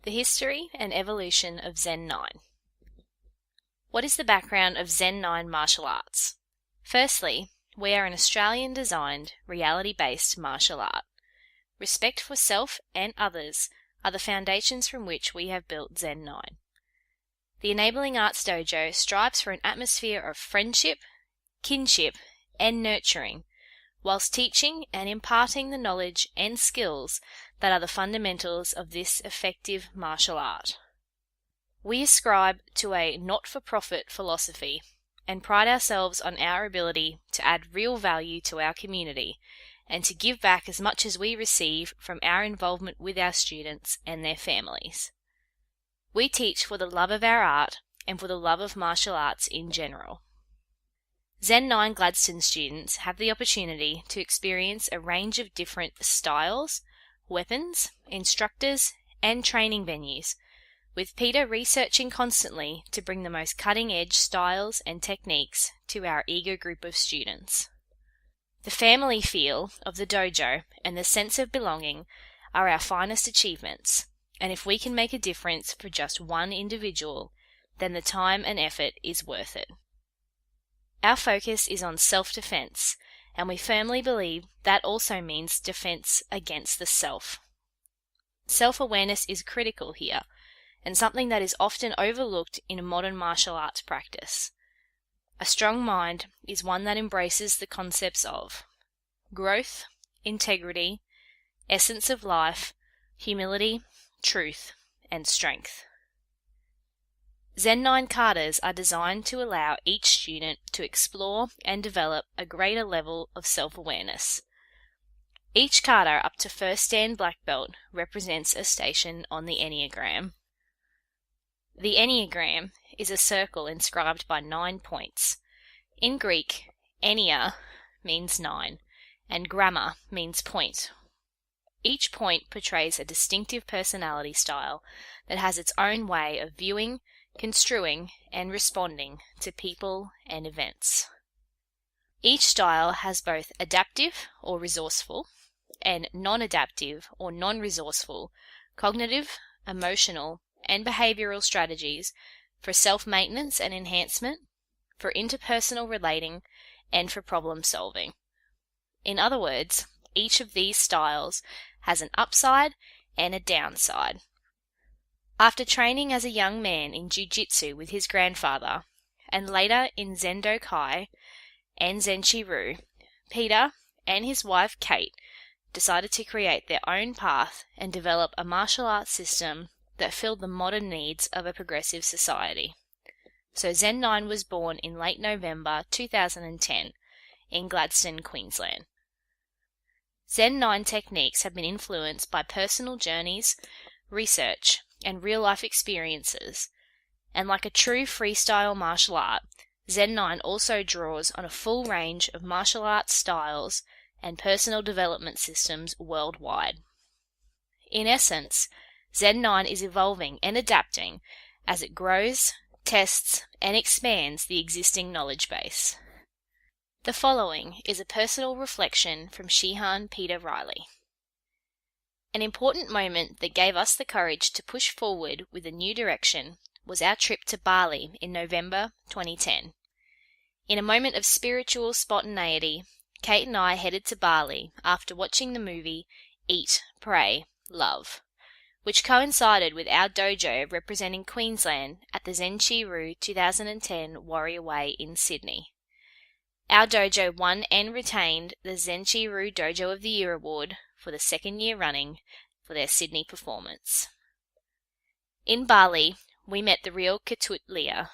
The history and evolution of Zen9. What is the background of Zen9 martial arts? Firstly, we are an Australian-designed, reality-based martial art. Respect for self and others are the foundations from which we have built Zen9. The Enabling Arts Dojo strives for an atmosphere of friendship, kinship, and nurturing, whilst teaching and imparting the knowledge and skills that are the fundamentals of this effective martial art. We ascribe to a not-for-profit philosophy and pride ourselves on our ability to add real value to our community and to give back as much as we receive from our involvement with our students and their families. We teach for the love of our art and for the love of martial arts in general. Zen9 Gladstone students have the opportunity to experience a range of different styles, weapons, instructors, and training venues, with Peter researching constantly to bring the most cutting-edge styles and techniques to our eager group of students. The family feel of the dojo and the sense of belonging are our finest achievements, and if we can make a difference for just one individual, then the time and effort is worth it. Our focus is on self-defense, and we firmly believe that also means defense against the self. Self-awareness is critical here, and something that is often overlooked in modern martial arts practice. A strong mind is one that embraces the concepts of growth, integrity, essence of life, humility, truth, and strength. Zen9 katas are designed to allow each student to explore and develop a greater level of self-awareness. Each kata up to first Dan black belt represents a station on the Enneagram. The Enneagram is a circle inscribed by 9 points. In Greek, ennea means 9, and gramma means point. Each point portrays a distinctive personality style that has its own way of viewing, construing, and responding to people and events. Each style has both adaptive or resourceful and non-adaptive or non-resourceful cognitive, emotional, and behavioral strategies for self-maintenance and enhancement, for interpersonal relating, and for problem solving. In other words, each of these styles has an upside and a downside. After training as a young man in jiu-jitsu with his grandfather, and later in Zendo Kai and Zenshi-Ryu, Peter and his wife Kate decided to create their own path and develop a martial arts system that filled the modern needs of a progressive society. So Zen9 was born in late November 2010 in Gladstone, Queensland. Zen9 techniques have been influenced by personal journeys, research, and real-life experiences, and like a true freestyle martial art, Zen9 also draws on a full range of martial arts styles and personal development systems worldwide. In essence, Zen9 is evolving and adapting as it grows, tests, and expands the existing knowledge base. The following is a personal reflection from Shihan Peter Reilly. An important moment that gave us the courage to push forward with a new direction was our trip to Bali in November 2010. In a moment of spiritual spontaneity, Kate and I headed to Bali after watching the movie Eat, Pray, Love, which coincided with our dojo representing Queensland at the Zenshi-Ryu 2010 Warrior Way in Sydney. Our dojo won and retained the Zenshi-Ryu Dojo of the Year award for the second year running for their Sydney performance. In Bali, we met the real Ketut Leah.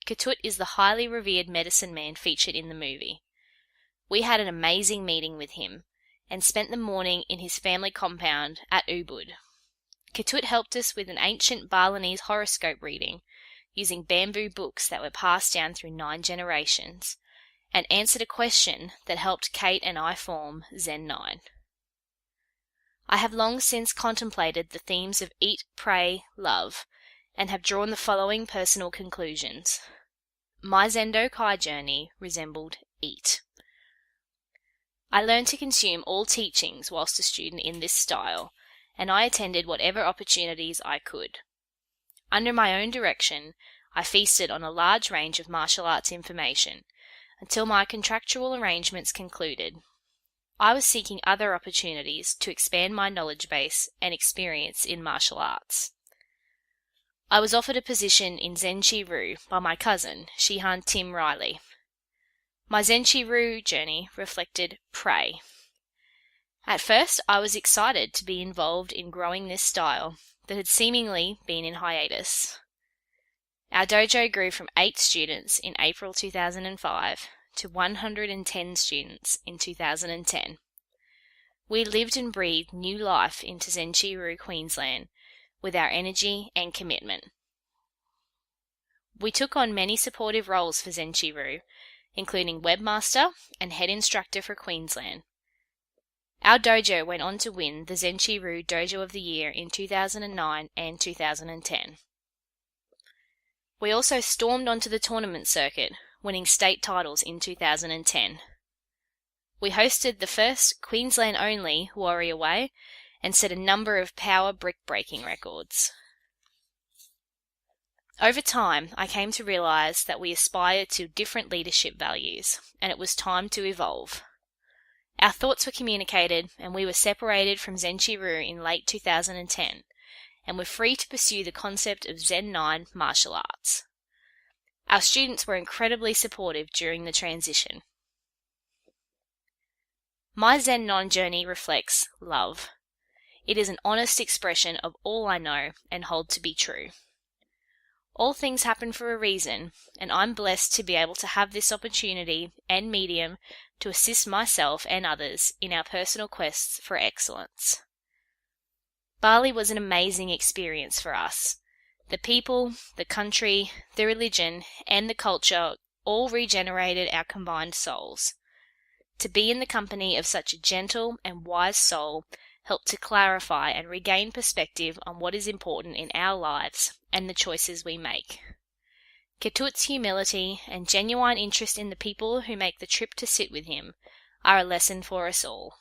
Ketut is the highly revered medicine man featured in the movie. We had an amazing meeting with him and spent the morning in his family compound at Ubud. Ketut helped us with an ancient Balinese horoscope reading using bamboo books that were passed down through 9 generations, and answered a question that helped Kate and I form Zen9. I have long since contemplated the themes of eat, pray, love, and have drawn the following personal conclusions. My Zendo Kai journey resembled eat. I learned to consume all teachings whilst a student in this style, and I attended whatever opportunities I could. Under my own direction, I feasted on a large range of martial arts information until my contractual arrangements concluded. I was seeking other opportunities to expand my knowledge base and experience in martial arts. I was offered a position in Renshi by my cousin, Shihan Peter Reilly. My Renshi journey reflected prey. At first, I was excited to be involved in growing this style that had seemingly been in hiatus. Our dojo grew from 8 students in April 2005 to 110 students in 2010. We lived and breathed new life into Renshi Queensland with our energy and commitment. We took on many supportive roles for Renshi, including webmaster and head instructor for Queensland. Our dojo went on to win the Renshi Dojo of the Year in 2009 and 2010. We also stormed onto the tournament circuit, winning state titles in 2010. We hosted the first Queensland-only Warrior Way and set a number of power brick-breaking records. Over time, I came to realise that we aspired to different leadership values, and it was time to evolve. Our thoughts were communicated, and we were separated from Renshi in late 2010, and were free to pursue the concept of Zen9 martial arts. Our students were incredibly supportive during the transition. My Zen9 journey reflects love. It is an honest expression of all I know and hold to be true. All things happen for a reason, and I'm blessed to be able to have this opportunity and medium to assist myself and others in our personal quests for excellence. Bali was an amazing experience for us. The people, the country, the religion, and the culture all regenerated our combined souls. To be in the company of such a gentle and wise soul helped to clarify and regain perspective on what is important in our lives and the choices we make. Ketut's humility and genuine interest in the people who make the trip to sit with him are a lesson for us all.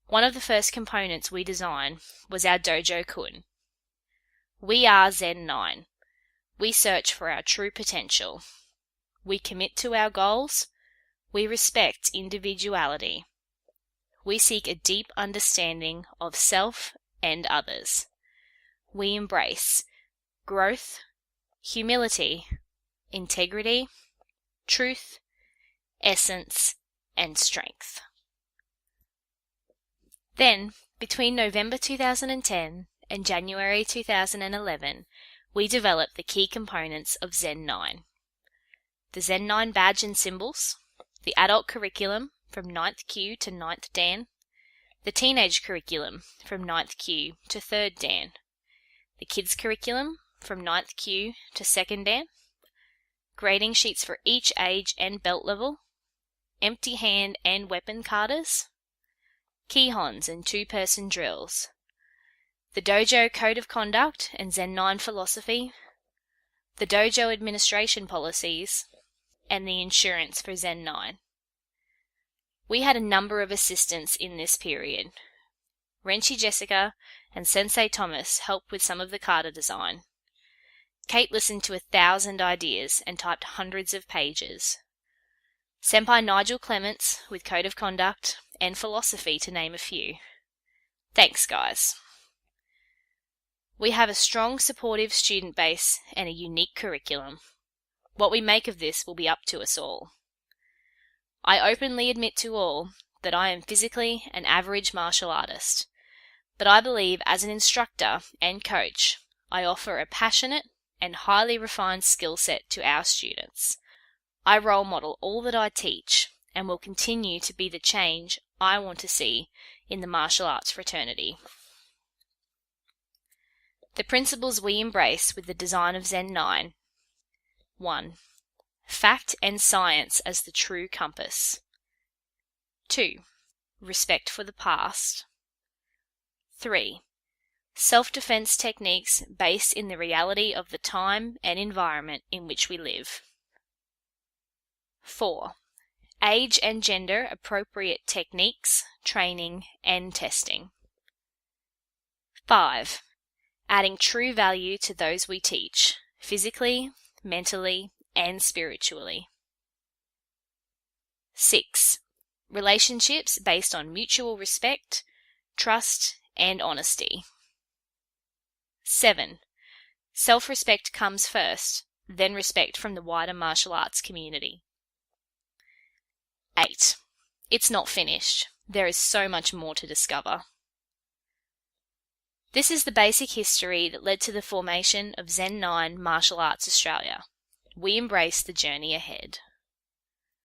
One of the first components we designed was our Dojo Kun. We are Zen9. We search for our true potential. We commit to our goals. We respect individuality. We seek a deep understanding of self and others. We embrace growth, humility, integrity, truth, essence, and strength. Then, between November 2010 and January 2011, we developed the key components of Zen9. The Zen9 badge and symbols, the adult curriculum from 9th Q to 9th Dan, the teenage curriculum from 9th Q to 3rd Dan, the kids curriculum from 9th Q to 2nd Dan, grading sheets for each age and belt level, empty hand and weapon katas, kihons and 2-person drills, the Dojo Code of Conduct and Zen9 philosophy, the Dojo administration policies, and the insurance for Zen9. We had a number of assistants in this period. Renshi Jessica and Sensei Thomas helped with some of the kata design. Kate listened to 1,000 ideas and typed hundreds of pages. Senpai Nigel Clements with Code of Conduct and philosophy, to name a few. Thanks, guys. We have a strong, supportive student base and a unique curriculum. What we make of this will be up to us all. I openly admit to all that I am physically an average martial artist, but I believe as an instructor and coach, I offer a passionate and highly refined skill set to our students. I role model all that I teach and will continue to be the change I want to see in the martial arts fraternity. The principles we embrace with the design of Zen9. 1. Fact and science as the true compass. 2. Respect for the past. 3. Self-defense techniques based in the reality of the time and environment in which we live. 4. Age and gender appropriate techniques, training, and testing. 5. Adding true value to those we teach, physically, mentally, and spiritually. 6. Relationships based on mutual respect, trust, and honesty. 7. Self-respect comes first, then respect from the wider martial arts community. 8. It's not finished. There is so much more to discover. This is the basic history that led to the formation of Zen9 Martial Arts Australia. We embrace the journey ahead.